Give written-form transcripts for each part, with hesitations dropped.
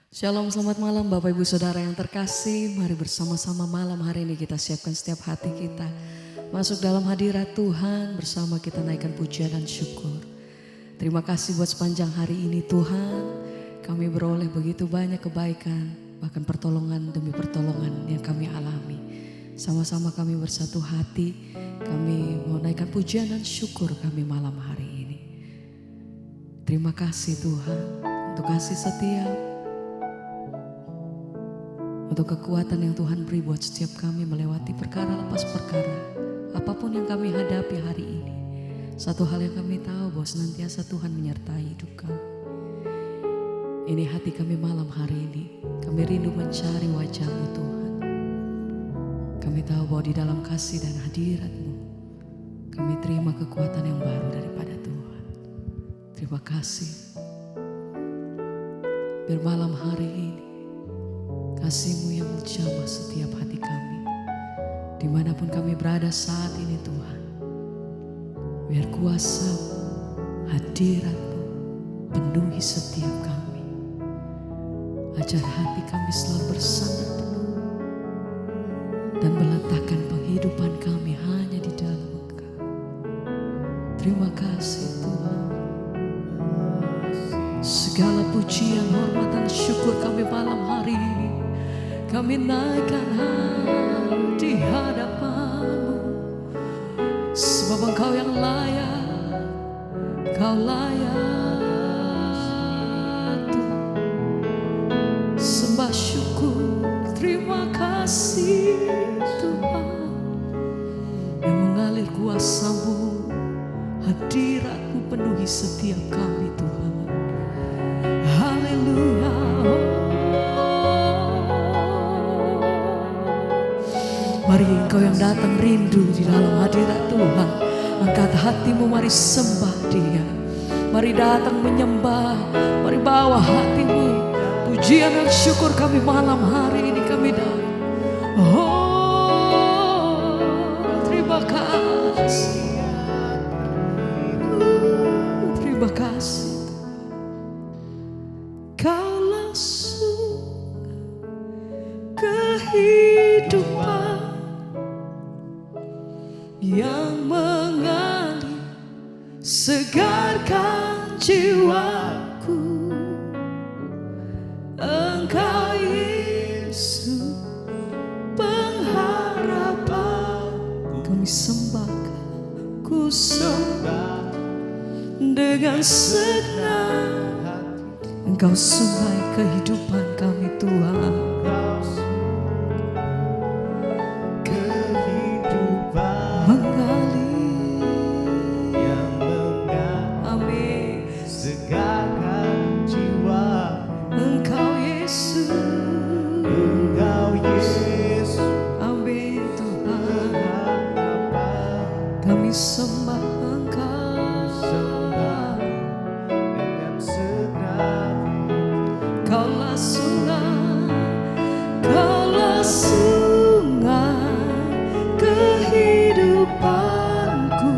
Shalom, selamat malam Bapak Ibu Saudara yang terkasih. Mari bersama-sama malam hari ini kita siapkan setiap hati kita masuk dalam hadirat Tuhan, bersama kita naikkan pujian dan syukur. Terima kasih buat sepanjang hari ini Tuhan, kami beroleh begitu banyak kebaikan, bahkan pertolongan demi pertolongan yang kami alami. Sama-sama kami bersatu hati, kami mau naikkan pujian dan syukur kami malam hari ini. Terima kasih Tuhan untuk kasih setia, untuk kekuatan yang Tuhan beri buat setiap kami melewati perkara lepas perkara. Apapun yang kami hadapi hari ini, satu hal yang kami tahu bahwa senantiasa Tuhan menyertai hidup kami. Ini hati kami malam hari ini, kami rindu mencari wajah-Mu Tuhan. Kami tahu bahwa di dalam kasih dan hadirat-Mu, kami terima kekuatan yang baru daripada Tuhan. Terima kasih. Biar malam hari ini kasih-Mu yang menjamah setiap hati kami, dimanapun kami berada saat ini Tuhan. Biar kuasa-Mu, hadirat-Mu penuhi setiap kami. Ajar hati kami selalu bersandar penuh dan meletakkan penghidupan kami hanya di dalam Engkau. Terima kasih Tuhan. Segala pujian, hormat dan syukur kami malam hari ini kami naikkan di hadapan-Mu, sebab Engkau yang layak, Kau layak Tuhan. Sembah syukur, terima kasih Tuhan, yang mengalir kuasa-Mu, hadirat-Mu penuhi setiap kami Tuhan. Haleluya. Mari Engkau yang datang rindu di dalam hadirat Tuhan, angkat hatimu, mari sembah Dia. Mari datang menyembah, mari bawa hatimu. Pujian dan syukur kami malam hari ini kami datang. Oh, terima kasih. Terima kasih. Kaulah sumber kehidupan yang mengalir, segarkan jiwaku. Engkau Yesus, pengharapan. Kami sembahkan, ku sembah dengan segenap hati. Engkau sungai kehidupan kami Tuhan. Kami sembah Engkau, dengan segenap. Kaulah sungai, Kaulah sungai kehidupanku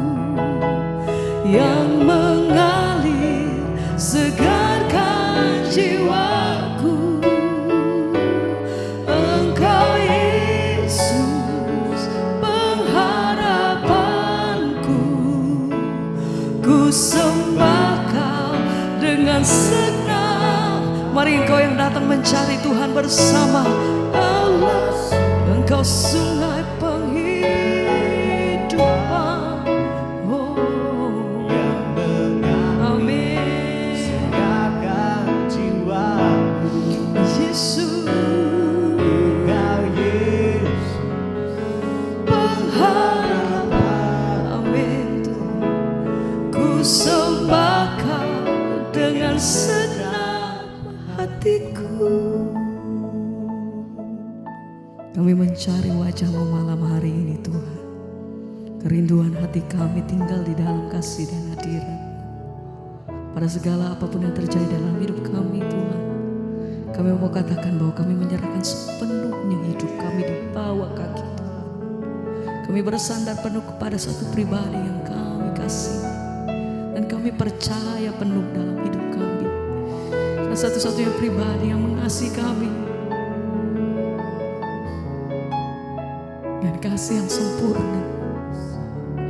yang mengalir, segarkan jiwaku. Engkau Yesus, pengharapanku. Ku sembah Kau dengan segenap. Mari Engkau yang datang mencari Tuhan bersama Allah. Engkau sungai penghidupan, oh, yang mengalir, segarkan jiwaku. Yesus, Engkau Yesus, pengharapan. Amin Tuhan. Ku sembah Kau dengan segenap hatiku. Kami mencari wajah-Mu malam hari ini Tuhan. Kerinduan hati kami tinggal di dalam kasih dan hadirat. Pada segala apapun yang terjadi dalam hidup kami Tuhan, kami mau katakan bahwa kami menyerahkan sepenuhnya hidup kami di bawah kaki Tuhan. Kami bersandar penuh kepada satu pribadi yang kami kasih, dan kami percaya penuh dalam hidup kami. Ada satu-satunya pribadi yang mengasihi kami dengan kasih yang sempurna,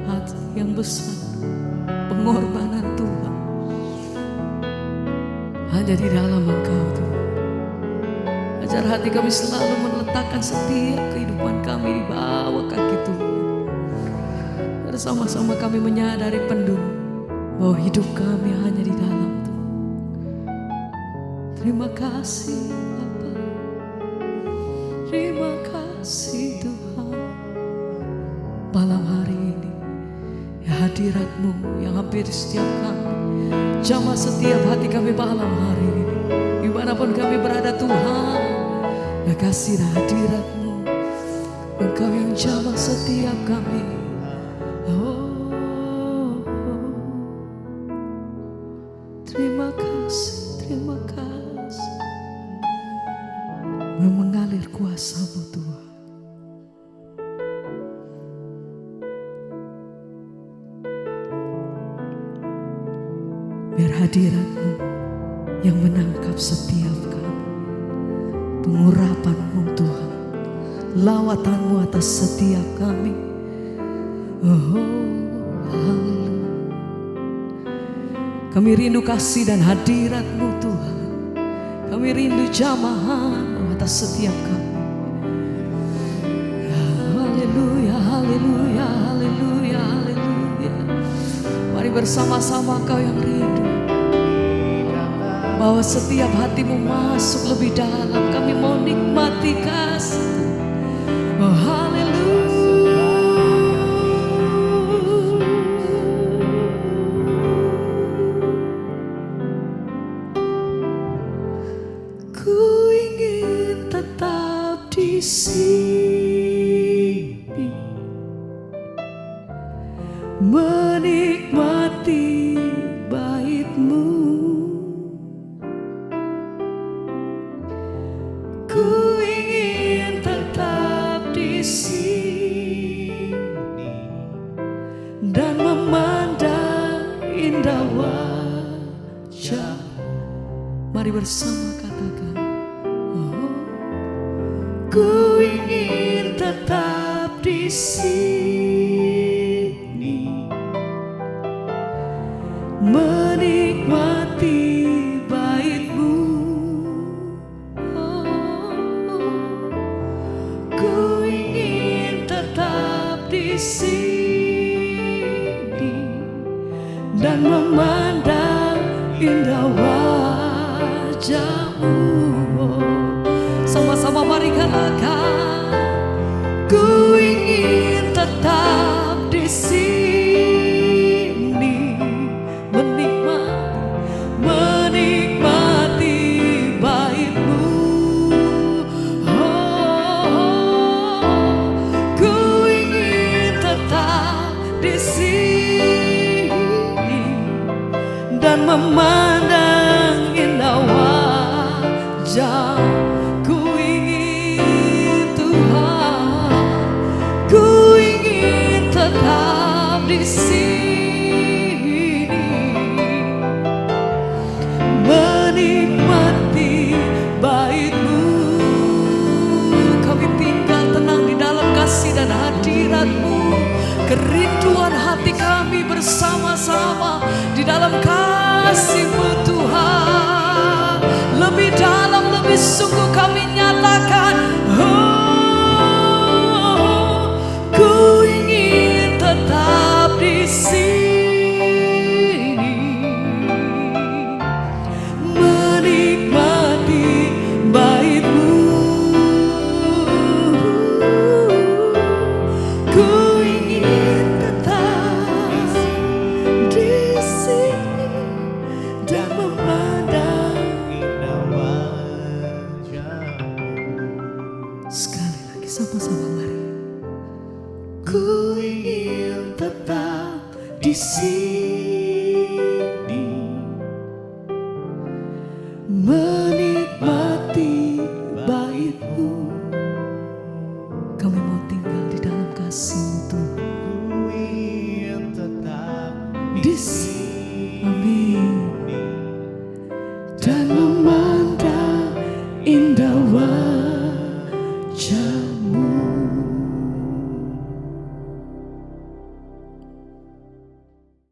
hati yang besar, pengorbanan Tuhan hanya di dalam Engkau Tuhan. Ajar hati kami selalu meletakkan setiap kehidupan kami di bawah kaki Tuhan. Bersama-sama kami menyadari penuh bahwa hidup kami hanya di dalam Tuhan. Terima kasih Bapa, terima kasih Tuhan. Malam hari ini ya hadirat-Mu yang hampir di setiap kami, jamah setiap hati kami malam hari ini. Dimanapun kami berada Tuhan, ya kasih hadirat-Mu, Engkau yang jamah setiap kami. Oh, terima kasih, terima kasih. Mengalir kuasa-Mu Tuhan. Biar hadirat-Mu yang menangkap setiap kami, pengurapan-Mu Tuhan, lawatan-Mu atas setiap kami. Oh, haleluya. Kami rindu kasih dan hadirat-Mu Tuhan. Kami rindu jamahan atas setiap kami. Haleluya, haleluya, haleluya, haleluya. Mari bersama-sama Kau yang rindu, bahwa setiap hati-Mu masuk lebih dalam. Kami mau nikmati kasih. Oh, haleluya. Ku ingin tetap di sini, menikmati bait-Mu. Ku ingin tetap di sini dan memandang indah wajah. Mari bersama katakan, oh, ku ingin tetap di sini, menikmati bait-Mu. Ku ingin tetap di sini dan memandang indah wajah-Mu. Sama-sama mari katakan, ku ingin tetap di sini, menikmati bait-Mu. Di sini dan memandang indah wajah. Ku ingin Tuhan, ku ingin tetap di sini, menikmati bait-Mu. Kami tinggal tenang di dalam kasih dan hadirat-Mu. Kerinduan hati kami bersama-sama di dalam kasih-Mu Tuhan.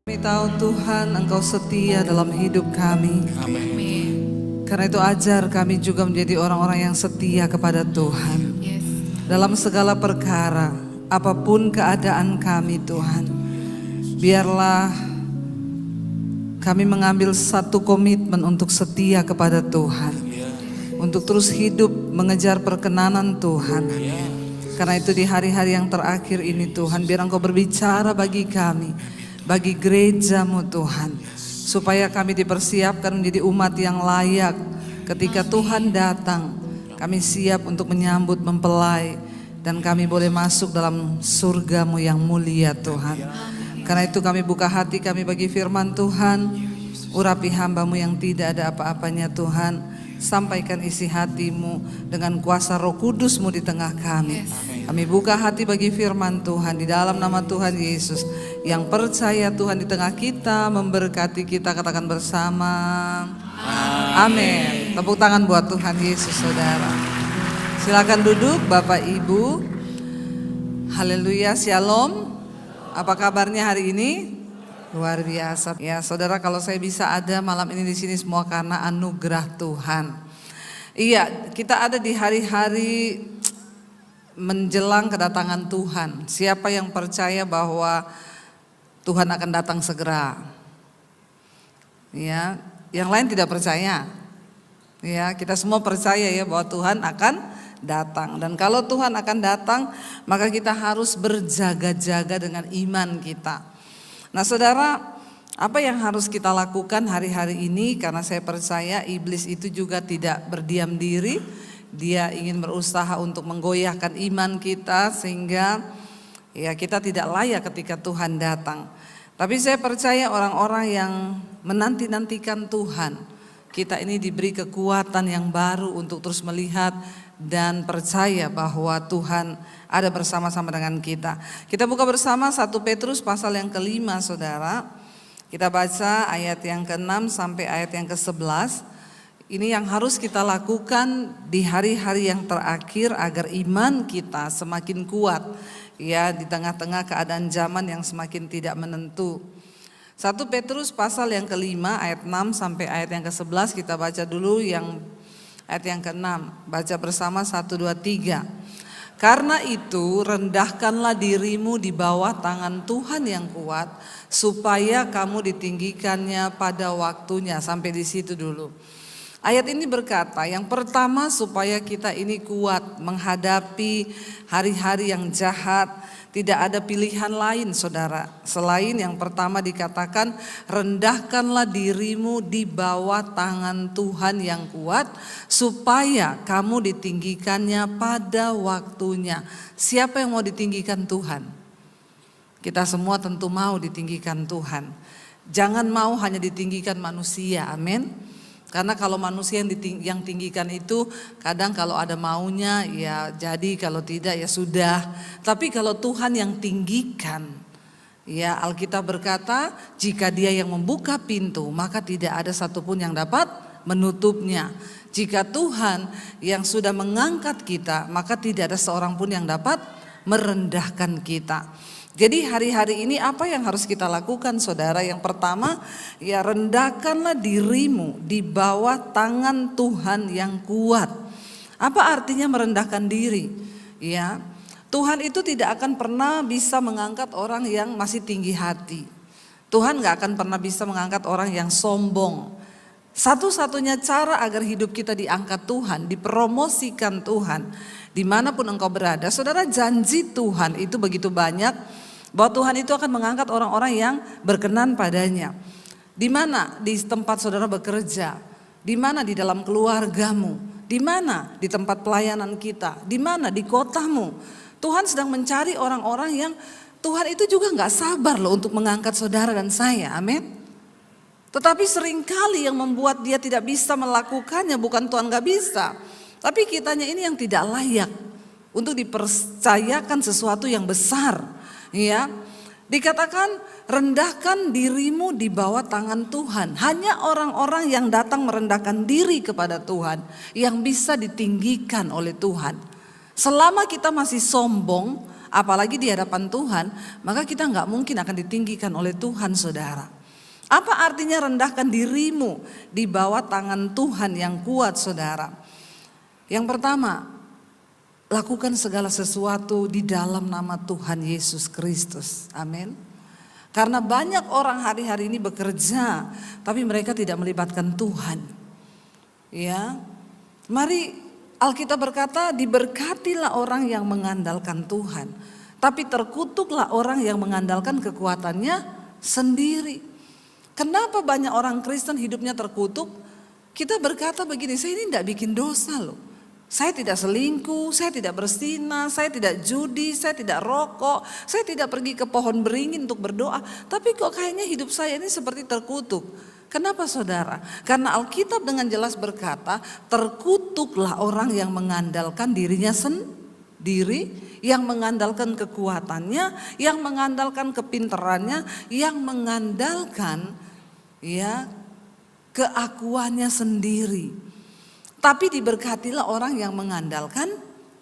Kami tahu Tuhan Engkau setia dalam hidup kami. Amin. Karena itu ajar kami juga menjadi orang-orang yang setia kepada Tuhan. Yes. Dalam segala perkara, apapun keadaan kami Tuhan, biarlah kami mengambil satu komitmen untuk setia kepada Tuhan, untuk terus hidup mengejar perkenanan Tuhan. Karena itu di hari-hari yang terakhir ini Tuhan, biar Engkau berbicara bagi kami, bagi gerejamu Tuhan, supaya kami dipersiapkan menjadi umat yang layak ketika Tuhan datang. Kami siap untuk menyambut mempelai dan kami boleh masuk dalam surgamu yang mulia Tuhan. Karena itu kami buka hati kami bagi firman Tuhan. Urapi hambamu yang tidak ada apa-apanya Tuhan. Sampaikan isi hatimu dengan kuasa Roh Kudusmu di tengah kami. Kami buka hati bagi firman Tuhan di dalam nama Tuhan Yesus. Yang percaya Tuhan di tengah kita, memberkati kita, katakan bersama. Amin. Tepuk tangan buat Tuhan Yesus saudara. Silakan duduk Bapak Ibu. Haleluya, shalom. Apa kabarnya hari ini? Luar biasa. Ya, saudara, kalau saya bisa ada malam ini di sini semua karena anugerah Tuhan. Iya, kita ada di hari-hari menjelang kedatangan Tuhan. Siapa yang percaya bahwa Tuhan akan datang segera? Ya, yang lain tidak percaya. Ya, kita semua percaya ya bahwa Tuhan akan datang. Dan kalau Tuhan akan datang, maka kita harus berjaga-jaga dengan iman kita. Nah saudara, apa yang harus kita lakukan hari-hari ini? Karena saya percaya iblis itu juga tidak berdiam diri. Dia ingin berusaha untuk menggoyahkan iman kita sehingga ya kita tidak layak ketika Tuhan datang. Tapi saya percaya orang-orang yang menanti-nantikan Tuhan, kita ini diberi kekuatan yang baru untuk terus melihat dan percaya bahwa Tuhan ada bersama-sama dengan kita. Kita buka bersama 1 Petrus pasal yang ke-5 saudara. Kita baca ayat yang ke-6 sampai ayat yang ke-11. Ini yang harus kita lakukan di hari-hari yang terakhir agar iman kita semakin kuat. Ya, di tengah-tengah keadaan zaman yang semakin tidak menentu. 1 Petrus pasal yang ke-5 ayat 6 sampai ayat yang ke-11. Kita baca dulu yang ayat yang ke-6, baca bersama 1, 2, 3. Karena itu rendahkanlah dirimu di bawah tangan Tuhan yang kuat, supaya kamu ditinggikannya pada waktunya. Sampai di situ dulu. Ayat ini berkata, yang pertama supaya kita ini kuat menghadapi hari-hari yang jahat. Tidak ada pilihan lain saudara, selain yang pertama dikatakan rendahkanlah dirimu di bawah tangan Tuhan yang kuat supaya kamu ditinggikannya pada waktunya. Siapa yang mau ditinggikan Tuhan? Kita semua tentu mau ditinggikan Tuhan. Jangan mau hanya ditinggikan manusia, amin. Karena kalau manusia yang tinggikan itu kadang kalau ada maunya ya jadi, kalau tidak ya sudah. Tapi kalau Tuhan yang tinggikan, ya Alkitab berkata jika Dia yang membuka pintu maka tidak ada satupun yang dapat menutupnya. Jika Tuhan yang sudah mengangkat kita maka tidak ada seorang pun yang dapat merendahkan kita. Jadi hari-hari ini apa yang harus kita lakukan saudara? Yang pertama ya rendahkanlah dirimu di bawah tangan Tuhan yang kuat. Apa artinya merendahkan diri? Ya, Tuhan itu tidak akan pernah bisa mengangkat orang yang masih tinggi hati. Tuhan gak akan pernah bisa mengangkat orang yang sombong. Satu-satunya cara agar hidup kita diangkat Tuhan, dipromosikan Tuhan, dimanapun engkau berada. Saudara, janji Tuhan itu begitu banyak bahwa Tuhan itu akan mengangkat orang-orang yang berkenan padanya. Di mana? Di tempat saudara bekerja, di mana di dalam keluargamu, di mana di tempat pelayanan kita, di mana di kotamu. Tuhan sedang mencari orang-orang yang Tuhan itu juga gak sabar loh untuk mengangkat saudara dan saya, amin. Tetapi seringkali yang membuat dia tidak bisa melakukannya bukan Tuhan gak bisa, tapi kitanya ini yang tidak layak untuk dipercayakan sesuatu yang besar. Ya, dikatakan rendahkan dirimu di bawah tangan Tuhan. Hanya orang-orang yang datang merendahkan diri kepada Tuhan yang bisa ditinggikan oleh Tuhan. Selama kita masih sombong apalagi di hadapan Tuhan, maka kita nggak mungkin akan ditinggikan oleh Tuhan, saudara. Apa artinya rendahkan dirimu di bawah tangan Tuhan yang kuat, saudara? Yang pertama, lakukan segala sesuatu di dalam nama Tuhan Yesus Kristus. Amin. Karena banyak orang hari-hari ini bekerja, tapi mereka tidak melibatkan Tuhan. Ya, mari Alkitab berkata, diberkatilah orang yang mengandalkan Tuhan, tapi terkutuklah orang yang mengandalkan kekuatannya sendiri. Kenapa banyak orang Kristen hidupnya terkutuk? Kita berkata begini, saya ini tidak bikin dosa loh. Saya tidak selingkuh, saya tidak berzina, saya tidak judi, saya tidak rokok, saya tidak pergi ke pohon beringin untuk berdoa. Tapi kok kayaknya hidup saya ini seperti terkutuk. Kenapa, saudara? Karena Alkitab dengan jelas berkata, terkutuklah orang yang mengandalkan dirinya sendiri, yang mengandalkan kekuatannya, yang mengandalkan kepintarannya, yang mengandalkan keakuannya sendiri. Tapi diberkatilah orang yang mengandalkan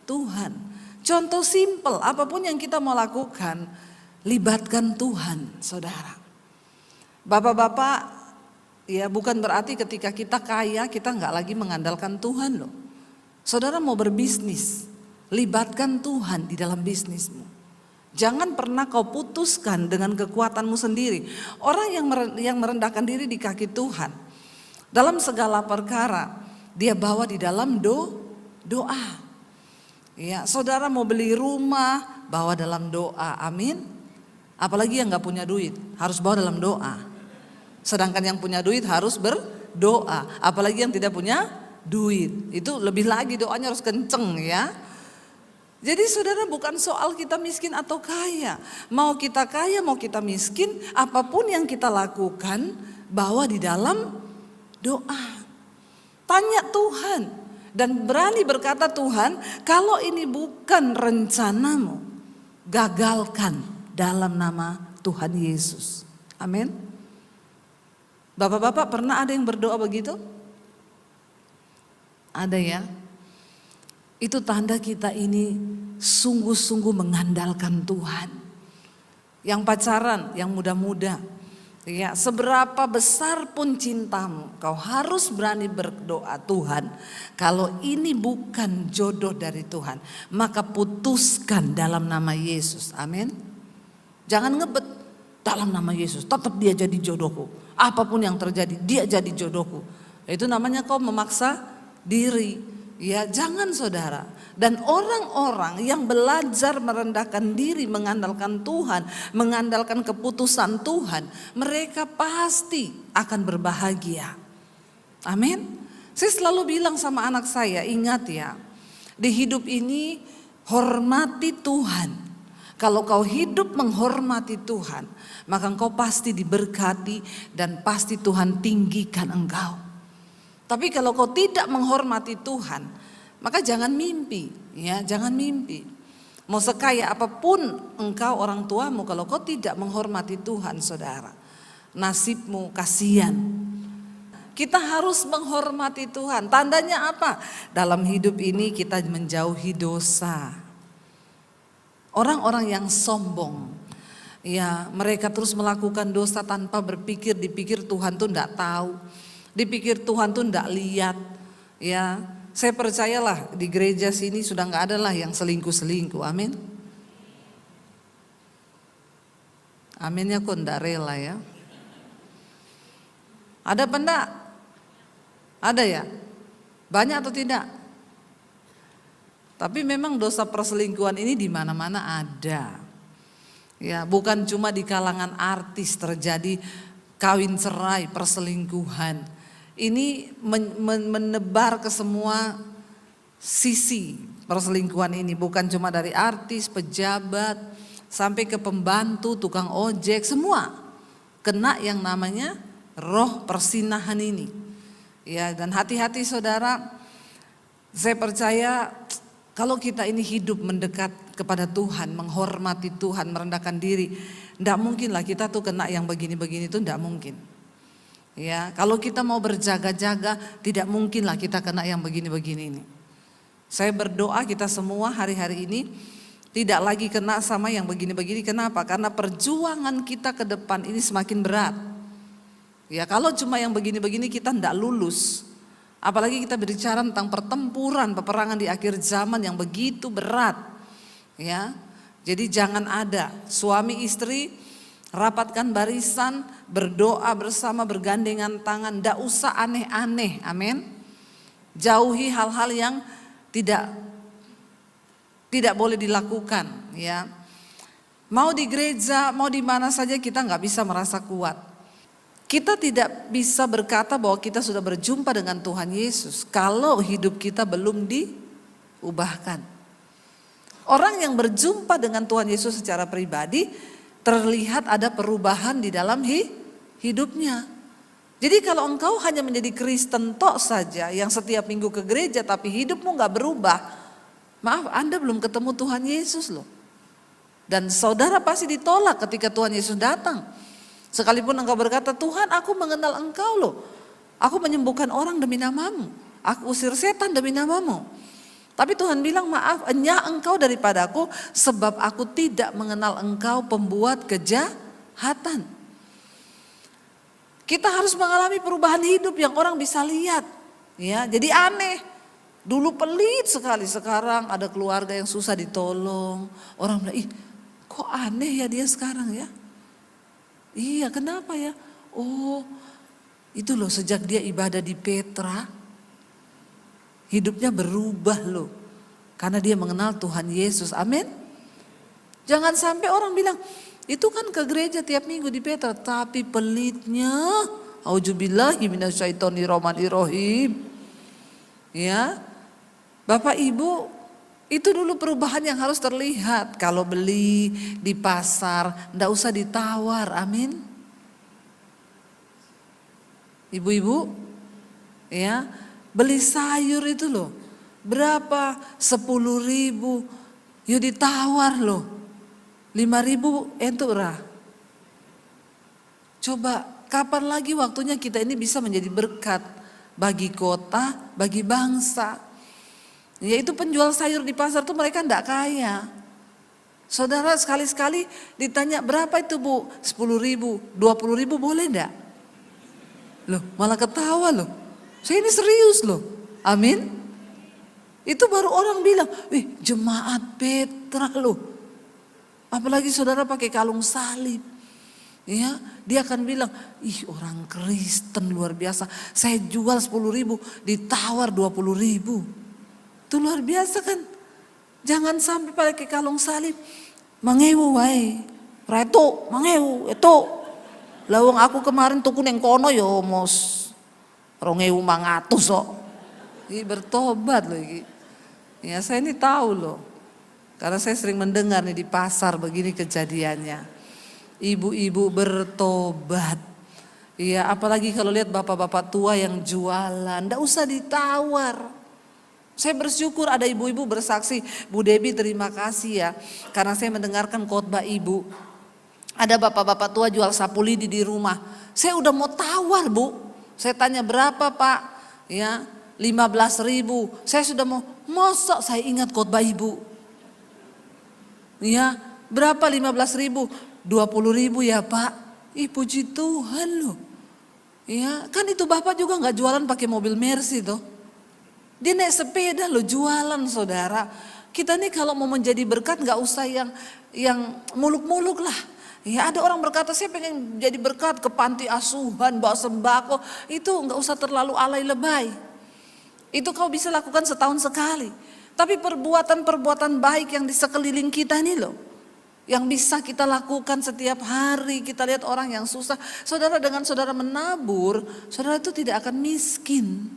Tuhan. Contoh simpel, apapun yang kita mau lakukan, libatkan Tuhan, saudara. Bapak-bapak, ya bukan berarti ketika kita kaya kita nggak lagi mengandalkan Tuhan loh. Saudara mau berbisnis, libatkan Tuhan di dalam bisnismu. Jangan pernah kau putuskan dengan kekuatanmu sendiri. Orang yang merendahkan diri di kaki Tuhan, dalam segala perkara dia bawa di dalam doa. Ya, saudara mau beli rumah, bawa dalam doa. Amin. Apalagi yang nggak punya duit, harus bawa dalam doa. Sedangkan yang punya duit harus berdoa. Apalagi yang tidak punya duit, itu lebih lagi doanya harus kenceng ya. Jadi saudara, bukan soal kita miskin atau kaya. Mau kita kaya, mau kita miskin, apapun yang kita lakukan, bawa di dalam doa. Tanya Tuhan dan berani berkata, Tuhan, kalau ini bukan rencanamu, gagalkan dalam nama Tuhan Yesus. Amin. Bapak-bapak pernah ada yang berdoa begitu? Ada ya? Itu tanda kita ini sungguh-sungguh mengandalkan Tuhan. Yang pacaran, yang muda-muda, ya, seberapa besar pun cintamu, kau harus berani berdoa, Tuhan, kalau ini bukan jodoh dari Tuhan, maka putuskan dalam nama Yesus. Amin. Jangan ngebet, dalam nama Yesus, tetap dia jadi jodohku. Apapun yang terjadi, dia jadi jodohku. Itu namanya kau memaksa diri. Ya, jangan, saudara. Dan orang-orang yang belajar merendahkan diri, mengandalkan Tuhan, mengandalkan keputusan Tuhan, mereka pasti akan berbahagia. Amin. Saya selalu bilang sama anak saya, ingat ya, di hidup ini hormati Tuhan. Kalau kau hidup menghormati Tuhan, maka engkau pasti diberkati dan pasti Tuhan tinggikan engkau. Tapi kalau kau tidak menghormati Tuhan, maka jangan mimpi, ya, jangan mimpi. Mau sekaya apapun engkau orang tuamu, kalau kau tidak menghormati Tuhan, saudara, nasibmu kasihan. Kita harus menghormati Tuhan. Tandanya apa? Dalam hidup ini kita menjauhi dosa. Orang-orang yang sombong, ya, mereka terus melakukan dosa tanpa berpikir, dipikir Tuhan tuh enggak tahu. Dipikir Tuhan tuh enggak lihat, ya. Saya percayalah di gereja sini sudah enggak ada lah yang selingkuh-selingkuh, amin. Aminnya kok enggak rela ya. Ada apa enggak? Ada ya? Banyak atau tidak? Tapi memang dosa perselingkuhan ini di mana-mana ada. Ya, bukan cuma di kalangan artis terjadi kawin cerai, perselingkuhan. Ini menebar ke semua sisi perselingkuhan ini, bukan cuma dari artis, pejabat, sampai ke pembantu, tukang ojek, semua kena yang namanya roh persinahan ini. Ya, dan hati-hati saudara, saya percaya kalau kita ini hidup mendekat kepada Tuhan, menghormati Tuhan, merendahkan diri, enggak mungkinlah kita tuh kena yang begini-begini itu, enggak mungkin. Ya, kalau kita mau berjaga-jaga, tidak mungkinlah kita kena yang begini-begini ini. Saya berdoa kita semua hari-hari ini Tidak lagi kena sama yang begini-begini. Kenapa? Karena perjuangan kita ke depan ini semakin berat. Ya, kalau cuma yang begini-begini kita tidak lulus. Apalagi kita berbicara tentang pertempuran, peperangan di akhir zaman yang begitu berat. Ya. Jadi jangan ada suami istri rapatkan barisan, berdoa bersama, bergandengan tangan, tidak usah aneh-aneh. Amin. Jauhi hal-hal yang tidak boleh dilakukan, ya. Mau di gereja, mau di mana saja kita nggak bisa merasa kuat. Kita tidak bisa berkata bahwa kita sudah berjumpa dengan Tuhan Yesus kalau hidup kita belum diubahkan. Orang yang berjumpa dengan Tuhan Yesus secara pribadi terlihat ada perubahan di dalam hidupnya. Jadi kalau engkau hanya menjadi Kristen tok saja yang setiap minggu ke gereja tapi hidupmu nggak berubah, maaf, Anda belum ketemu Tuhan Yesus loh. Dan saudara pasti ditolak ketika Tuhan Yesus datang. Sekalipun engkau berkata, Tuhan aku mengenal engkau loh. Aku menyembuhkan orang demi namamu. Aku usir setan demi namamu. Tapi Tuhan bilang, maaf, enyah engkau daripadaku sebab aku tidak mengenal engkau pembuat kejahatan. Kita harus mengalami perubahan hidup yang orang bisa lihat. Ya, jadi aneh. Dulu pelit sekali, sekarang ada keluarga yang susah ditolong. Orang bilang, ih kok aneh ya dia sekarang ya. Iya, kenapa ya? Oh, itu loh sejak dia ibadah di Petra, hidupnya berubah loh. Karena dia mengenal Tuhan Yesus, amin. Jangan sampai orang bilang, itu kan ke gereja tiap minggu di Petra, tapi pelitnya, auzubillahi minasyaitonirrahmanirrahim. Ya, Bapak Ibu, itu dulu perubahan yang harus terlihat. Kalau beli di pasar, ndak usah ditawar, amin. Ibu-ibu, ya, beli sayur itu loh, berapa? 10.000, yuk ditawar loh, 5.000 entuk rah. Coba, kapan lagi waktunya kita ini bisa menjadi berkat bagi kota, bagi bangsa. Yaitu penjual sayur di pasar tuh mereka enggak kaya. Saudara sekali-sekali ditanya berapa itu bu? 10.000, 20.000 boleh enggak? Loh malah ketawa loh. Saya ini serius loh. Amin. Itu baru orang bilang, wih jemaat Petra loh. Apalagi saudara pakai kalung salib. Ya, dia akan bilang, ih orang Kristen luar biasa. Saya jual 10.000, ditawar 20.000. Itu luar biasa kan. Jangan sampai pakai kalung salib. Mangewu wae. Reto, mangewu, itu. Lawang aku kemarin tuku neng kono yo mos 2.500 kok. Ini bertobat loh ini. Ya saya ini tahu loh. Karena saya sering mendengar nih di pasar begini kejadiannya. Ibu-ibu bertobat. Iya, apalagi kalau lihat bapak-bapak tua yang jualan, enggak usah ditawar. Saya bersyukur ada ibu-ibu bersaksi, Bu Debi terima kasih ya, karena saya mendengarkan khotbah ibu. Ada bapak-bapak tua jual sapu lidi di rumah. Saya udah mau tawar bu, saya tanya berapa pak? Ya 15.000. Saya sudah mau, mosok saya ingat khotbah ibu. Ya berapa 15.000? 20.000 ya pak. Ih puji Tuhan loh. Ya kan itu bapak juga nggak jualan pakai mobil Mercy tuh. Dia naik sepeda loh jualan saudara. Kita nih kalau mau menjadi berkat nggak usah yang muluk-muluk lah. Ya ada orang berkata saya pengen jadi berkat ke panti asuhan, bawa sembako. Itu nggak usah terlalu alay lebay. Itu kau bisa lakukan setahun sekali. Tapi perbuatan-perbuatan baik yang di sekeliling kita nih loh. Yang bisa kita lakukan setiap hari. Kita lihat orang yang susah. Saudara dengan saudara menabur, saudara itu tidak akan miskin.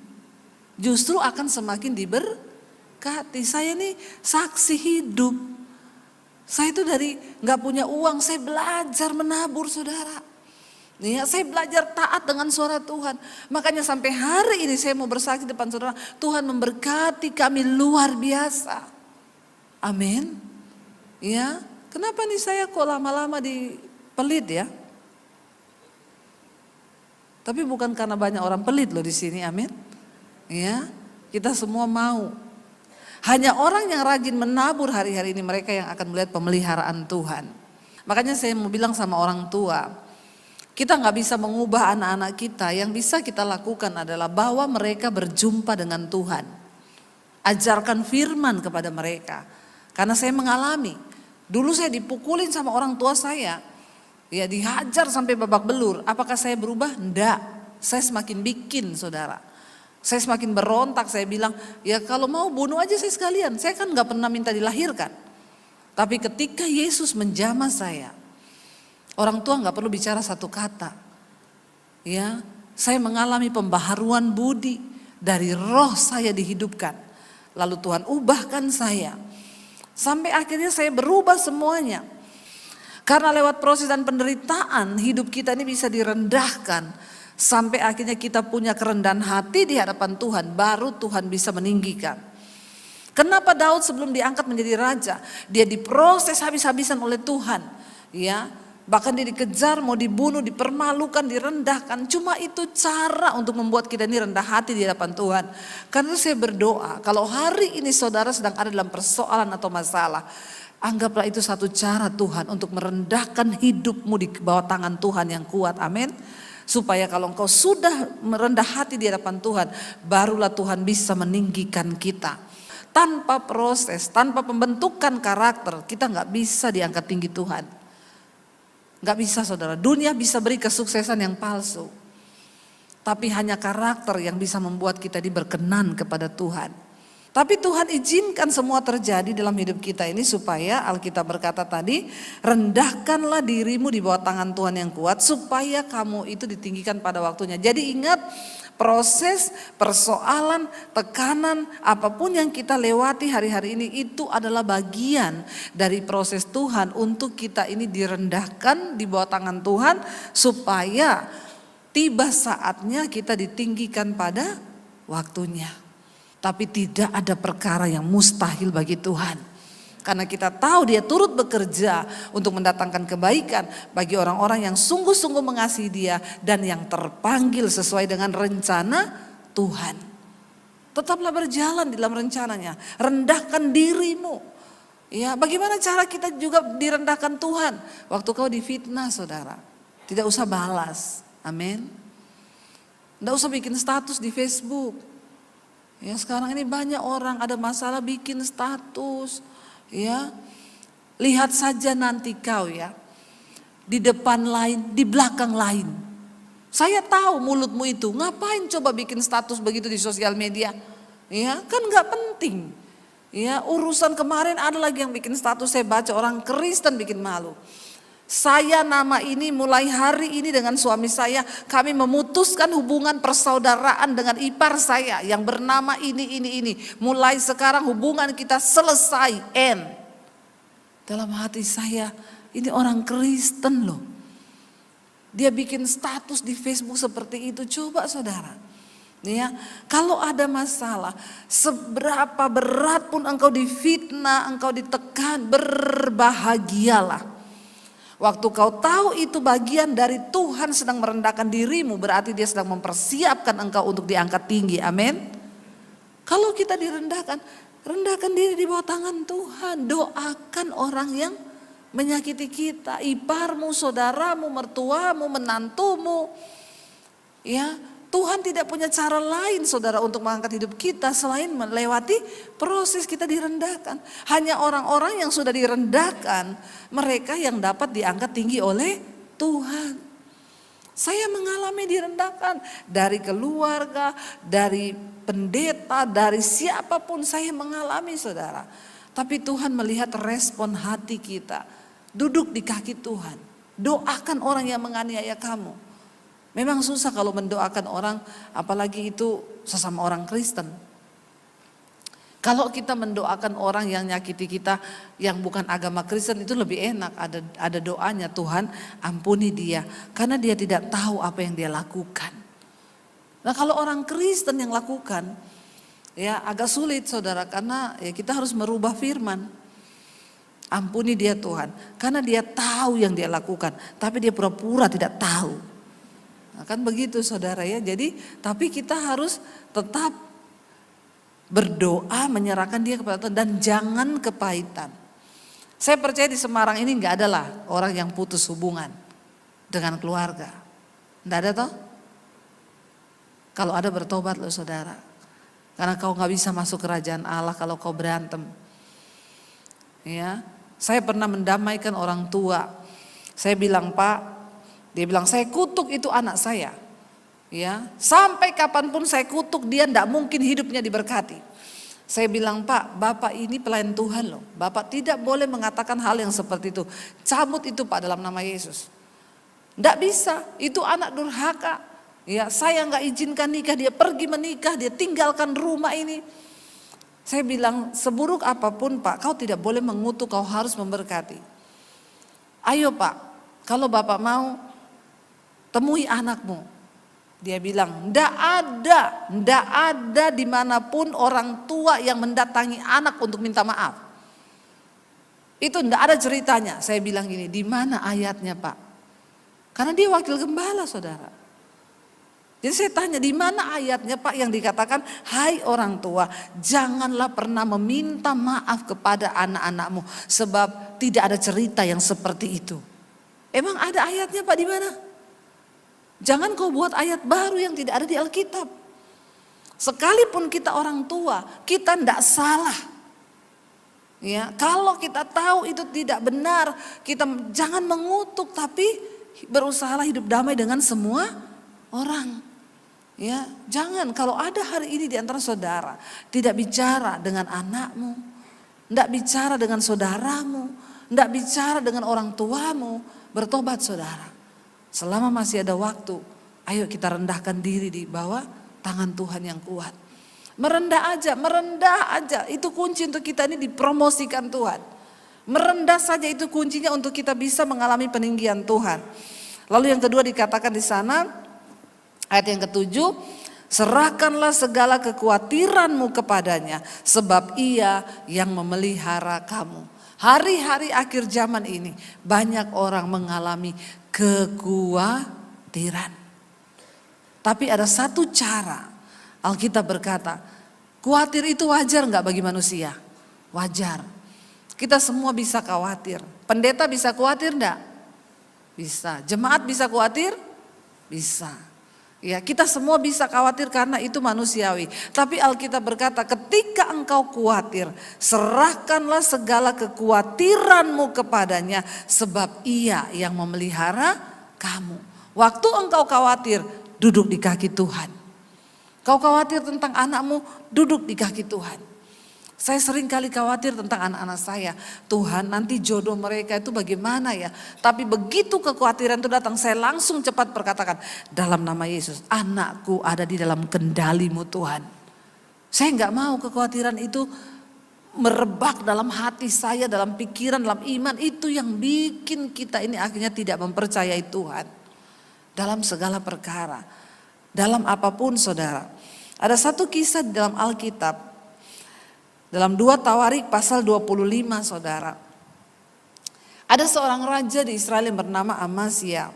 Justru akan semakin diberkati. Saya ini saksi hidup. Saya itu dari nggak punya uang, saya belajar menabur saudara. Ya, saya belajar taat dengan suara Tuhan. Makanya sampai hari ini saya mau bersaksi depan saudara, Tuhan memberkati kami luar biasa. Amin. Ya, kenapa nih saya kok lama-lama di pelit ya? Tapi bukan karena banyak orang pelit loh di sini, amin. Ya, kita semua mau. Hanya orang yang rajin menabur hari-hari ini mereka yang akan melihat pemeliharaan Tuhan. Makanya saya mau bilang sama orang tua, kita gak bisa mengubah anak-anak kita. Yang bisa kita lakukan adalah bawa mereka berjumpa dengan Tuhan. Ajarkan firman kepada mereka. Karena saya mengalami, dulu saya dipukulin sama orang tua saya. Ya dihajar sampai babak belur. Apakah saya berubah? Enggak. Saya semakin bikin saudara. Saya semakin berontak, saya bilang ya kalau mau bunuh aja saya sekalian. Saya kan gak pernah minta dilahirkan. Tapi ketika Yesus menjamah saya, orang tua gak perlu bicara satu kata. Ya, saya mengalami pembaharuan budi, dari roh saya dihidupkan. Lalu Tuhan ubahkan saya. Sampai akhirnya saya berubah semuanya. Karena lewat proses dan penderitaan hidup kita ini bisa direndahkan. Sampai akhirnya kita punya kerendahan hati di hadapan Tuhan, baru Tuhan bisa meninggikan. Kenapa Daud sebelum diangkat menjadi raja, dia diproses habis-habisan oleh Tuhan. Ya, bahkan dia dikejar, mau dibunuh, dipermalukan, direndahkan. Cuma itu cara untuk membuat kita ini rendah hati di hadapan Tuhan. Karena saya berdoa, kalau hari ini saudara sedang ada dalam persoalan atau masalah, anggaplah itu satu cara Tuhan untuk merendahkan hidupmu di bawah tangan Tuhan yang kuat. Amin. Supaya kalau engkau sudah merendah hati di hadapan Tuhan, barulah Tuhan bisa meninggikan kita. Tanpa proses, tanpa pembentukan karakter, kita gak bisa diangkat tinggi Tuhan. Gak bisa saudara, dunia bisa beri kesuksesan yang palsu. Tapi hanya karakter yang bisa membuat kita berkenan kepada Tuhan. Tapi Tuhan izinkan semua terjadi dalam hidup kita ini supaya Alkitab berkata tadi, rendahkanlah dirimu di bawah tangan Tuhan yang kuat supaya kamu itu ditinggikan pada waktunya. Jadi ingat, proses, persoalan, tekanan, apapun yang kita lewati hari-hari ini itu adalah bagian dari proses Tuhan untuk kita ini direndahkan di bawah tangan Tuhan supaya tiba saatnya kita ditinggikan pada waktunya. Tapi tidak ada perkara yang mustahil bagi Tuhan. Karena kita tahu Dia turut bekerja untuk mendatangkan kebaikan bagi orang-orang yang sungguh-sungguh mengasihi Dia dan yang terpanggil sesuai dengan rencana Tuhan. Tetaplah berjalan di dalam rencananya. Rendahkan dirimu. Ya, bagaimana cara kita juga direndahkan Tuhan? Waktu kau difitnah saudara, tidak usah balas. Amin. Tidak usah bikin status di Facebook. Ya, sekarang ini banyak orang ada masalah bikin status. Ya, lihat saja nanti kau ya, di depan lain, di belakang lain. Saya tahu mulutmu itu, ngapain coba bikin status begitu di sosial media? Ya, kan nggak penting. Ya, urusan kemarin ada lagi yang bikin status, saya baca orang Kristen bikin malu. Saya nama ini mulai hari ini dengan suami saya, kami memutuskan hubungan persaudaraan dengan ipar saya yang bernama ini. Mulai sekarang hubungan kita selesai, end. Dalam hati saya, ini orang Kristen loh. Dia bikin status di Facebook seperti itu, coba saudara. Ya, kalau ada masalah, seberapa berat pun engkau difitnah, engkau ditekan, berbahagialah. Waktu kau tahu itu bagian dari Tuhan sedang merendahkan dirimu, berarti Dia sedang mempersiapkan engkau untuk diangkat tinggi. Amin. Kalau kita direndahkan, rendahkan diri di bawah tangan Tuhan. Doakan orang yang menyakiti kita, iparmu, saudaramu, mertuamu, menantumu. Ya, Tuhan tidak punya cara lain saudara untuk mengangkat hidup kita selain melewati proses kita direndahkan. Hanya orang-orang yang sudah direndahkan, mereka yang dapat diangkat tinggi oleh Tuhan. Saya mengalami direndahkan dari keluarga, dari pendeta, dari siapapun saya mengalami saudara. Tapi Tuhan melihat respon hati kita. Duduk di kaki Tuhan. Doakan orang yang menganiaya kamu. Memang susah kalau mendoakan orang, apalagi itu sesama orang Kristen. Kalau kita mendoakan orang yang nyakiti kita yang bukan agama Kristen itu lebih enak. Ada doanya, Tuhan ampuni dia karena dia tidak tahu apa yang dia lakukan. Nah kalau orang Kristen yang lakukan ya agak sulit saudara, karena ya kita harus merubah firman. Ampuni dia Tuhan karena dia tahu yang dia lakukan, tapi dia pura-pura tidak tahu. Nah, kan begitu saudara ya. Jadi tapi kita harus tetap Berdoa menyerahkan dia kepada Tuhan dan jangan kepahitan. Saya percaya di Semarang ini nggak ada lah orang yang putus hubungan dengan keluarga. Nggak ada toh? Kalau ada bertobat loh saudara. Karena kau nggak bisa masuk kerajaan Allah kalau kau berantem. Ya, saya pernah mendamaikan orang tua. Saya bilang, Pak, dia bilang saya kutuk itu anak saya. Ya, sampai kapanpun saya kutuk dia, ndak mungkin hidupnya diberkati. Saya bilang, Pak, Bapak ini pelayan Tuhan loh. Bapak tidak boleh mengatakan hal yang seperti itu. Cabut itu Pak dalam nama Yesus. Ndak bisa, itu anak durhaka. Ya, saya nggak izinkan nikah, dia pergi menikah, dia tinggalkan rumah ini. Saya bilang, seburuk apapun Pak, kau tidak boleh mengutuk, kau harus memberkati. Ayo Pak, kalau Bapak mau, temui anakmu. Dia bilang, ndak ada dimanapun orang tua yang mendatangi anak untuk minta maaf. Itu ndak ada ceritanya. Saya bilang gini, di mana ayatnya Pak? Karena dia wakil gembala saudara. Jadi saya tanya, di mana ayatnya Pak yang dikatakan, hai orang tua, janganlah pernah meminta maaf kepada anak-anakmu. Sebab tidak ada cerita yang seperti itu. Emang ada ayatnya Pak di mana? Jangan kau buat ayat baru yang tidak ada di Alkitab. Sekalipun kita orang tua, kita tidak salah. Ya, kalau kita tahu itu tidak benar, kita jangan mengutuk, tapi berusahalah hidup damai dengan semua orang. Ya, jangan kalau ada hari ini di antara saudara tidak bicara dengan anakmu, tidak bicara dengan saudaramu, tidak bicara dengan orang tuamu, bertobat saudara. Selama masih ada waktu, ayo kita rendahkan diri di bawah tangan Tuhan yang kuat. Merendah aja, itu kunci untuk kita ini dipromosikan Tuhan. Merendah saja itu kuncinya untuk kita bisa mengalami peninggian Tuhan. Lalu yang kedua dikatakan di sana, ayat yang ketujuh, serahkanlah segala kekhawatiranmu kepadanya, sebab ia yang memelihara kamu. Hari-hari akhir zaman ini banyak orang mengalami kekhawatiran. Tapi ada satu cara, Alkitab berkata, khawatir itu wajar nggak bagi manusia? Wajar. Kita semua bisa khawatir. Pendeta bisa khawatir enggak? Bisa. Jemaat bisa khawatir? Bisa. Ya, kita semua bisa khawatir karena itu manusiawi. Tapi Alkitab berkata, ketika engkau khawatir, serahkanlah segala kekhawatiranmu kepadanya, sebab ia yang memelihara kamu. Waktu engkau khawatir, duduk di kaki Tuhan. Kau khawatir tentang anakmu, duduk di kaki Tuhan. Saya sering kali khawatir tentang anak-anak saya. Tuhan, nanti jodoh mereka itu bagaimana ya? Tapi begitu kekhawatiran itu datang, saya langsung cepat berkatakan, dalam nama Yesus, anakku ada di dalam kendali-Mu Tuhan. Saya nggak mau kekhawatiran itu merebak dalam hati saya, dalam pikiran, dalam iman. Itu yang bikin kita ini akhirnya tidak mempercayai Tuhan. Dalam segala perkara, dalam apapun saudara. Ada satu kisah di dalam Alkitab. Dalam 2 Tawarik pasal 25 saudara. Ada seorang raja di Israel yang bernama Amazia.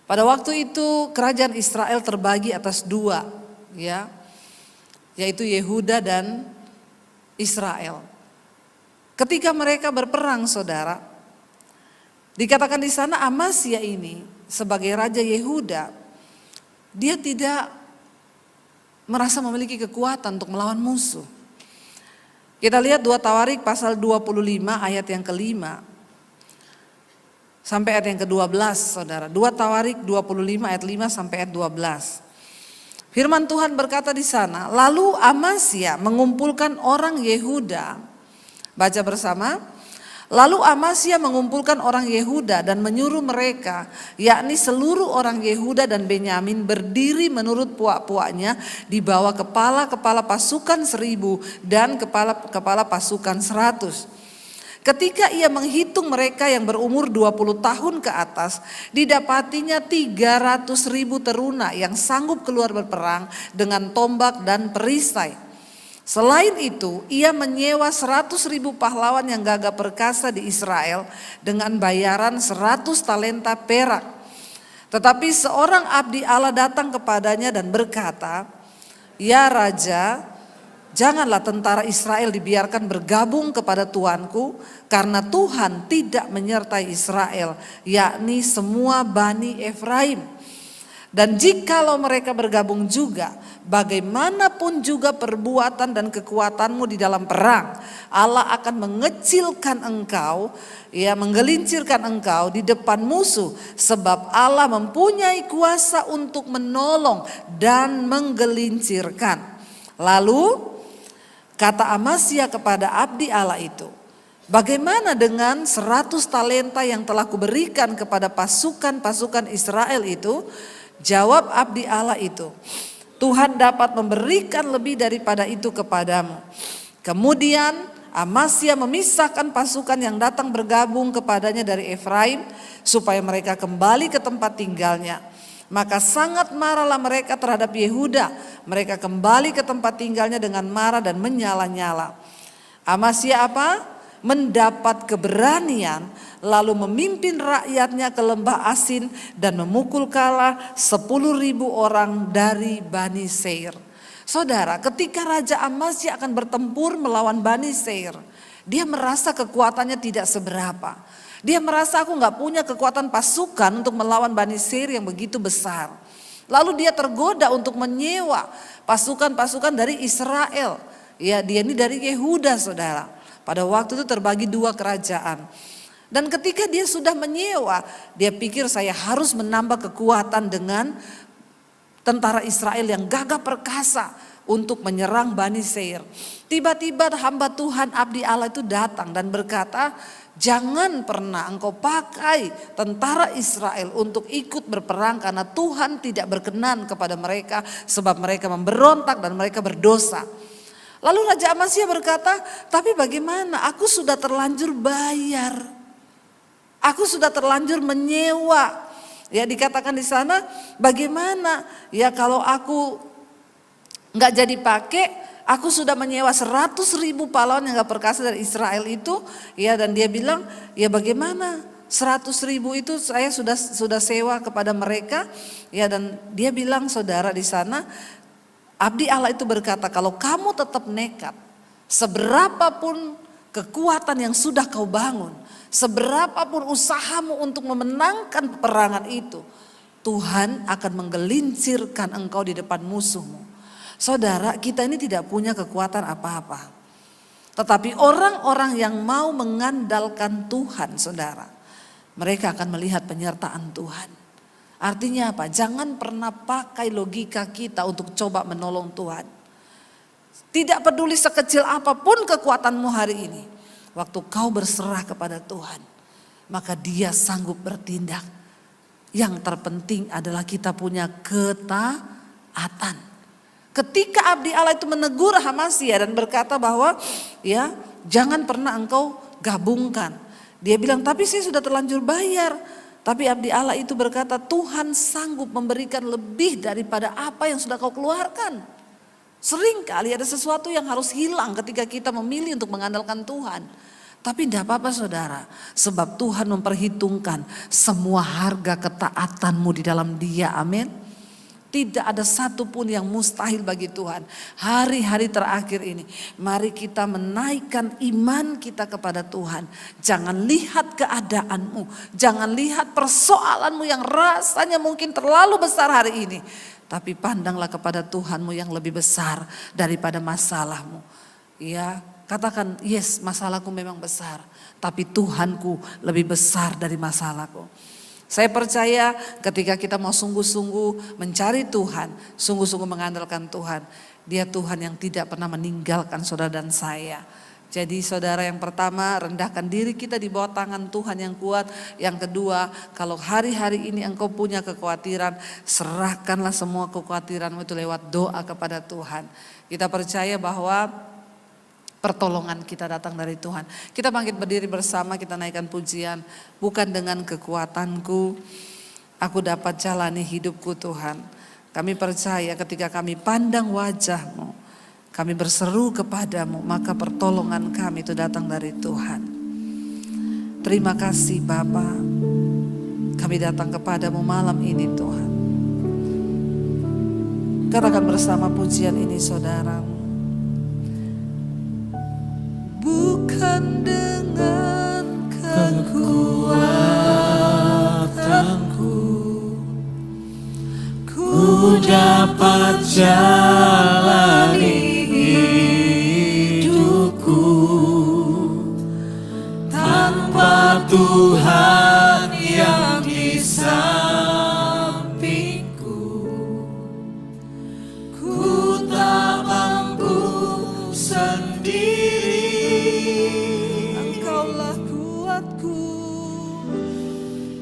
Pada waktu itu kerajaan Israel terbagi atas dua, ya, yaitu Yehuda dan Israel. Ketika mereka berperang saudara, dikatakan di sana Amazia ini sebagai raja Yehuda, dia tidak merasa memiliki kekuatan untuk melawan musuh. Kita lihat 2 Tawarik pasal 25 ayat yang kelima sampai ayat yang ke-12 saudara. 2 Tawarik 25 ayat 5 sampai ayat 12. Firman Tuhan berkata di sana, lalu Amazia mengumpulkan orang Yehuda. Baca bersama. Lalu Amazia mengumpulkan orang Yehuda dan menyuruh mereka, yakni seluruh orang Yehuda dan Benyamin berdiri menurut puak-puaknya di bawah kepala-kepala pasukan 1000 dan kepala pasukan 100. Ketika ia menghitung mereka yang berumur 20 tahun ke atas, didapatinya 300.000 teruna yang sanggup keluar berperang dengan tombak dan perisai. Selain itu, ia menyewa 100.000 pahlawan yang gagah perkasa di Israel dengan bayaran 100 talenta perak. Tetapi seorang abdi Allah datang kepadanya dan berkata, ya Raja, Janganlah tentara Israel dibiarkan bergabung kepada tuanku, karena Tuhan tidak menyertai Israel, yakni semua Bani Efraim. Dan jikalau mereka bergabung juga, bagaimanapun juga perbuatan dan kekuatanmu di dalam perang, Allah akan mengecilkan engkau, menggelincirkan engkau di depan musuh, sebab Allah mempunyai kuasa untuk menolong dan menggelincirkan. Lalu kata Amasya kepada abdi Allah itu, bagaimana dengan 100 talenta yang telah kuberikan kepada pasukan-pasukan Israel itu? Jawab abdi Allah itu, Tuhan dapat memberikan lebih daripada itu kepadamu. Kemudian Amasya memisahkan pasukan yang datang bergabung kepadanya dari Efraim, supaya mereka kembali ke tempat tinggalnya. Maka sangat marahlah mereka terhadap Yehuda. Mereka kembali ke tempat tinggalnya dengan marah dan menyala-nyala. Amasya mendapat keberanian, lalu memimpin rakyatnya ke lembah Asin dan memukul kalah 10.000 orang dari Bani Seir. Saudara, ketika Raja Amasya akan bertempur melawan Bani Seir, dia merasa kekuatannya tidak seberapa. Dia merasa aku gak punya kekuatan pasukan untuk melawan Bani Seir yang begitu besar. Lalu dia tergoda untuk menyewa pasukan-pasukan dari Israel. Ya, dia ini dari Yehuda, saudara. Pada waktu itu terbagi 2 kerajaan. Dan ketika dia sudah menyewa, dia pikir saya harus menambah kekuatan dengan tentara Israel yang gagah perkasa untuk menyerang Bani Seir. Tiba-tiba hamba Tuhan abdi Allah itu datang dan berkata, jangan pernah engkau pakai tentara Israel untuk ikut berperang, karena Tuhan tidak berkenan kepada mereka, sebab mereka memberontak dan mereka berdosa. Lalu Raja Amasya berkata, tapi bagaimana? Aku sudah terlanjur bayar. Aku sudah terlanjur menyewa. Ya, dikatakan di sana, bagaimana? Ya, kalau aku nggak jadi pakai, aku sudah menyewa 100.000 pahlawan yang gak perkasa dari Israel itu. Ya, dan dia bilang, ya bagaimana? 100.000 itu saya sudah sewa kepada mereka. Ya, dan dia bilang, saudara, di sana abdi Allah itu berkata, kalau kamu tetap nekat, seberapapun kekuatan yang sudah kau bangun, seberapapun usahamu untuk memenangkan peperangan itu, Tuhan akan menggelincirkan engkau di depan musuhmu. Saudara, kita ini tidak punya kekuatan apa-apa. Tetapi orang-orang yang mau mengandalkan Tuhan, saudara, mereka akan melihat penyertaan Tuhan. Artinya apa? Jangan pernah pakai logika kita untuk coba menolong Tuhan. Tidak peduli sekecil apapun kekuatanmu hari ini. Waktu kau berserah kepada Tuhan, maka Dia sanggup bertindak. Yang terpenting adalah kita punya ketaatan. Ketika abdi Allah itu menegur Amasya dan berkata bahwa ya jangan pernah engkau gabungkan. Dia bilang, tapi saya sudah terlanjur bayar. Tapi abdi Allah itu berkata, Tuhan sanggup memberikan lebih daripada apa yang sudah kau keluarkan. Sering kali ada sesuatu yang harus hilang ketika kita memilih untuk mengandalkan Tuhan. Tapi tidak apa-apa, saudara, sebab Tuhan memperhitungkan semua harga ketaatanmu di dalam Dia. Amin. Tidak ada satupun yang mustahil bagi Tuhan. Hari-hari terakhir ini, mari kita menaikkan iman kita kepada Tuhan. Jangan lihat keadaanmu, jangan lihat persoalanmu yang rasanya mungkin terlalu besar hari ini. Tapi pandanglah kepada Tuhanmu yang lebih besar daripada masalahmu. Ya, katakan, yes, masalahku memang besar, tapi Tuhanku lebih besar dari masalahku. Saya percaya ketika kita mau sungguh-sungguh mencari Tuhan, sungguh-sungguh mengandalkan Tuhan, Dia Tuhan yang tidak pernah meninggalkan saudara dan saya. Jadi saudara, yang pertama, rendahkan diri kita di bawah tangan Tuhan yang kuat. Yang kedua, kalau hari-hari ini engkau punya kekhawatiran, serahkanlah semua kekhawatiranmu itu lewat doa kepada Tuhan. Kita percaya bahwa pertolongan kita datang dari Tuhan. Kita bangkit berdiri bersama, kita naikkan pujian. Bukan dengan kekuatanku, aku dapat jalani hidupku Tuhan. Kami percaya ketika kami pandang wajah-Mu, kami berseru kepadamu, maka pertolongan kami itu datang dari Tuhan. Terima kasih Bapa, kami datang kepadamu malam ini Tuhan. Katakan bersama pujian ini saudara. ku dapat jalani hidupku tanpa Tuhan yang di sampingku. Ku tak mampu sendiri, Engkaulah kuatku,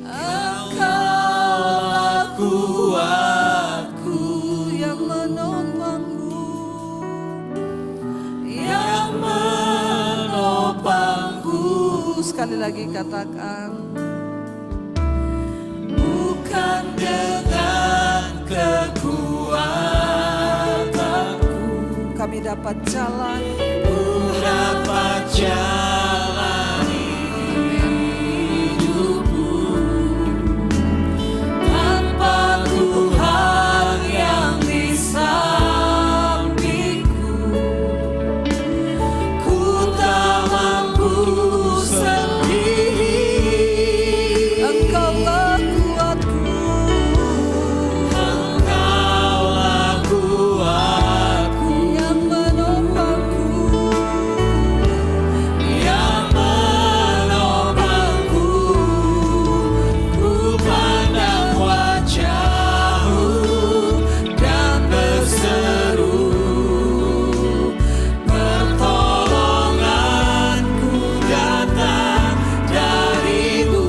Engkaulah kuatku yang menopangku, yang menopangku. sekali lagi katakan, Bukan dengan kekuatanku kami dapat jalan ku dapat jalani hidupku tanpa Tuhan yang di sampingku. Ku tak mampu sendiri, Engkaulah kuatku, Engkaulah kuatku yang menopangku, yang menopangku. Ku pandang wajah-Mu dan berseru, pertolonganku datang dari-Mu.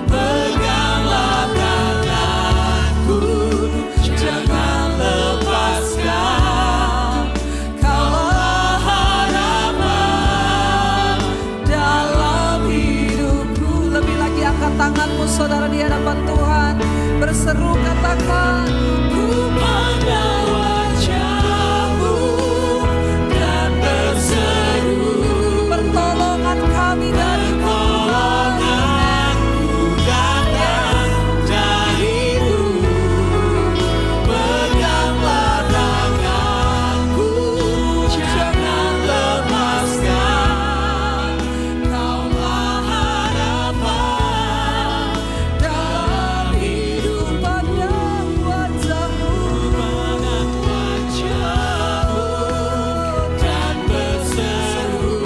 Peganglah tanganku, jangan lepaskan. Kaulah harapan dalam hidupku. Lebih lagi angkat tanganmu saudara di hadapan Tuhan, berseru katakan, ku pandang wajah-Mu dan berseru, pertolongan kami dari pertolonganku datang dari-Mu. Peganglah tanganku, jangan lepaskan. Kaulah harapan dalam hidup. pandang wajah-Mu, Pandang wajah-Mu dan berseru,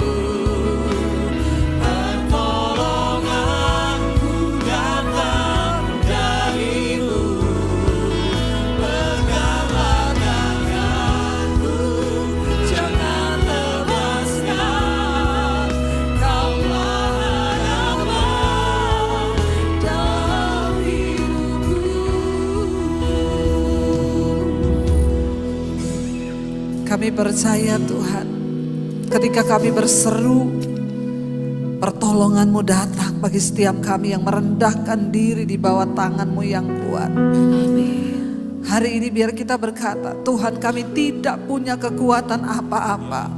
pertolonganku datang dari-Mu. Peganglah tanganku, jangan lepaskan. Kaulah harapan dalam hidupku. kami percaya Tuhan, ketika kami berseru, pertolongan-Mu datang bagi setiap kami yang merendahkan diri di bawah tangan-Mu yang kuat. Hari ini biar kita berkata, Tuhan kami tidak punya kekuatan apa-apa.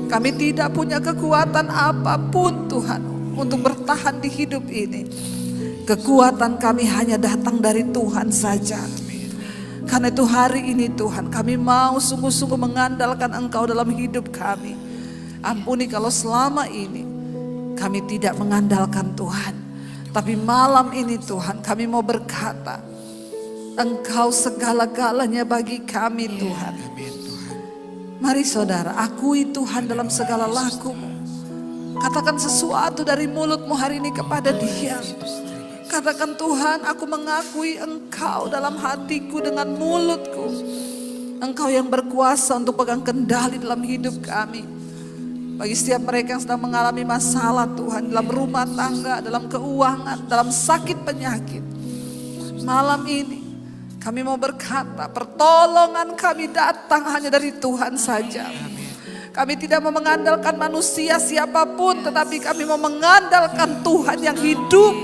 Kami tidak punya kekuatan apapun Tuhan untuk bertahan di hidup ini. Kekuatan kami hanya datang dari Tuhan saja. Karena itu hari ini Tuhan, kami mau sungguh-sungguh mengandalkan Engkau dalam hidup kami. Ampuni kalau selama ini kami tidak mengandalkan Tuhan. Tapi malam ini Tuhan, kami mau berkata, Engkau segala-galanya bagi kami Tuhan. Mari saudara, akui Tuhan dalam segala laku-Mu. Katakan sesuatu dari mulut-Mu hari ini kepada Dia. Katakan, Tuhan, aku mengakui Engkau dalam hatiku dengan mulutku. Engkau yang berkuasa untuk pegang kendali dalam hidup kami. Bagi setiap mereka yang sedang mengalami masalah Tuhan, dalam rumah tangga, dalam keuangan, dalam sakit penyakit. Malam ini kami mau berkata, pertolongan kami datang hanya dari Tuhan saja. Kami tidak mau mengandalkan manusia siapapun, tetapi kami mau mengandalkan Tuhan yang hidup.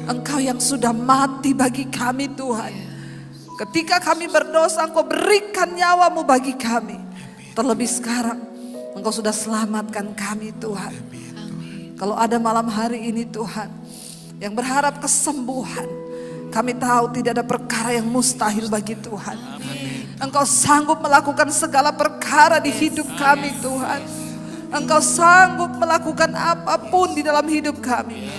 Engkau yang sudah mati bagi kami Tuhan. Ketika kami berdosa, Engkau berikan nyawa-Mu bagi kami. Terlebih sekarang, Engkau sudah selamatkan kami Tuhan. Kalau ada malam hari ini Tuhan, yang berharap kesembuhan, kami tahu tidak ada perkara yang mustahil bagi Tuhan. Engkau sanggup melakukan segala perkara di hidup kami Tuhan. Engkau sanggup melakukan apapun di dalam hidup kami.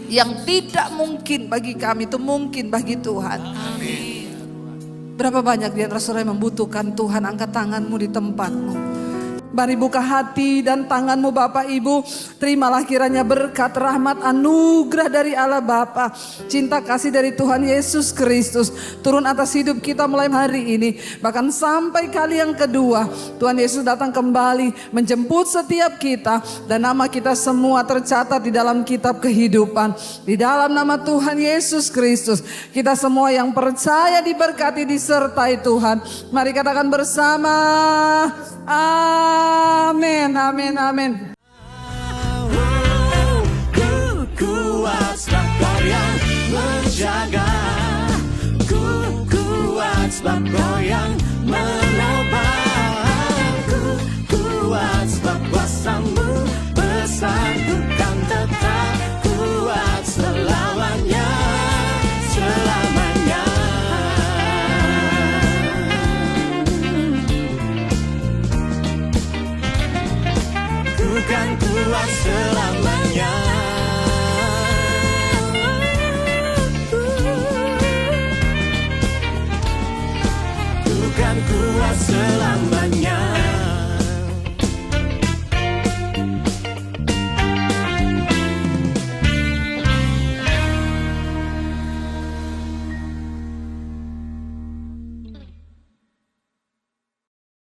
Yang tidak mungkin bagi kami itu mungkin bagi Tuhan. Berapa banyak di antara saudara yang membutuhkan Tuhan, angkat tanganmu di tempatmu. Mari buka hati dan tanganmu Bapak Ibu. Terimalah kiranya berkat, rahmat, anugerah dari Allah Bapa, cinta kasih dari Tuhan Yesus Kristus turun atas hidup kita mulai hari ini. Bahkan sampai kali yang kedua Tuhan Yesus datang kembali menjemput setiap kita. Dan nama kita semua tercatat di dalam kitab kehidupan. Di dalam nama Tuhan Yesus Kristus, kita semua yang percaya diberkati, disertai Tuhan. Mari katakan bersama, amin, amin, amin. Ku kuat sebab Kau yang menjaga. Ku kuat sebab Kau yang